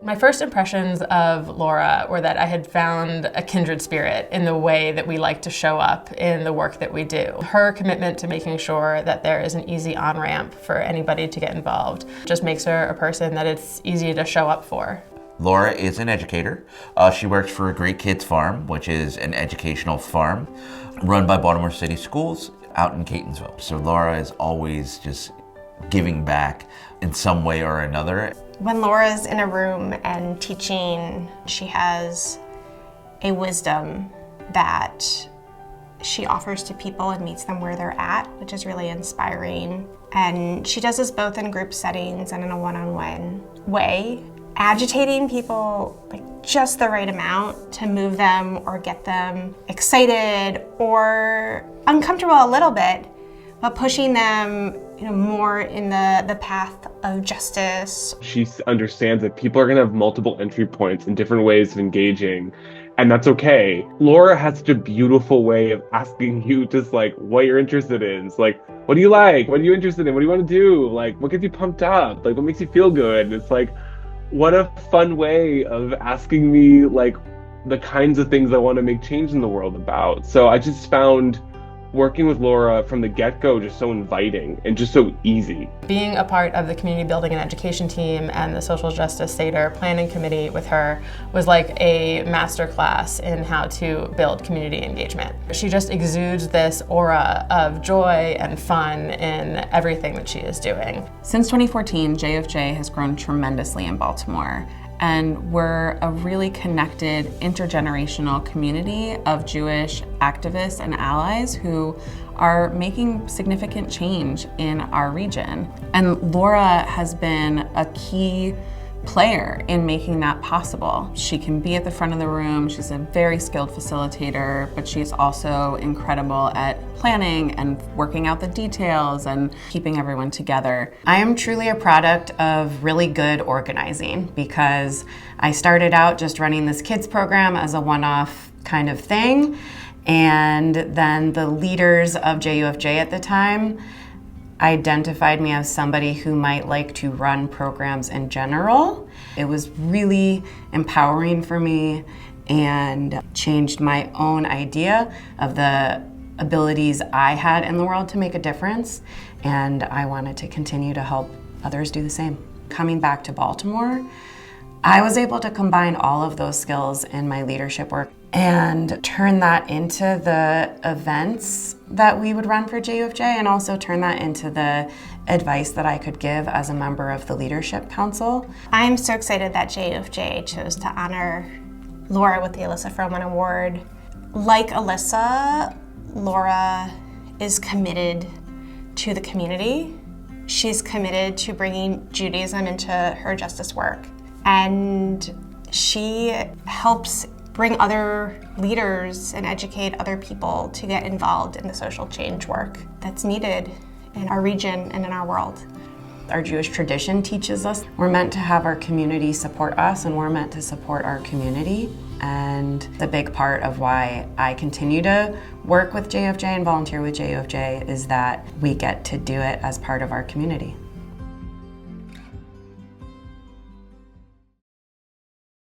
My first impressions of Laura were that I had found a kindred spirit in the way that we like to show up in the work that we do. Her commitment to making sure that there is an easy on-ramp for anybody to get involved just makes her a person that it's easy to show up for. Laura is an educator. She works for Great Kids Farm, which is an educational farm run by Baltimore City Schools out in Catonsville. So Laura is always just giving back in some way or another. When Laura's in a room and teaching, she has a wisdom that she offers to people and meets them where they're at, which is really inspiring. And she does this both in group settings and in a one-on-one way, agitating people like just the right amount to move them or get them excited or uncomfortable a little bit, but pushing them more in the path of justice. She understands that people are going to have multiple entry points and different ways of engaging, and that's okay. Laura has such a beautiful way of asking you just like what you're interested in. It's like, what do you like? What are you interested in? What do you want to do? Like, what gets you pumped up? Like, what makes you feel good? It's like, what a fun way of asking me like the kinds of things I want to make change in the world about. So I just found working with Laura from the get-go just so inviting and just so easy. Being a part of the community building and education team and the social justice Seder planning committee with her was like a master class in how to build community engagement. She just exudes this aura of joy and fun in everything that she is doing. Since 2014, JFJ has grown tremendously in Baltimore. And we're a really connected intergenerational community of Jewish activists and allies who are making significant change in our region. And Laura has been a key player in making that possible. She can be at the front of the room, she's a very skilled facilitator, but she's also incredible at planning and working out the details and keeping everyone together. I am truly a product of really good organizing because I started out just running this kids program as a one-off kind of thing, and then the leaders of JUFJ at the time identified me as somebody who might like to run programs in general. It was really empowering for me and changed my own idea of the abilities I had in the world to make a difference, and I wanted to continue to help others do the same. Coming back to Baltimore, I was able to combine all of those skills in my leadership work and turn that into the events that we would run for JUFJ, and also turn that into the advice that I could give as a member of the Leadership Council. I'm so excited that JUFJ chose to honor Laura with the Elissa Froman Award. Like Elissa, Laura is committed to the community. She's committed to bringing Judaism into her justice work. And she helps bring other leaders and educate other people to get involved in the social change work that's needed in our region and in our world. Our Jewish tradition teaches us we're meant to have our community support us, and we're meant to support our community. And the big part of why I continue to work with JFJ and volunteer with JFJ is that we get to do it as part of our community.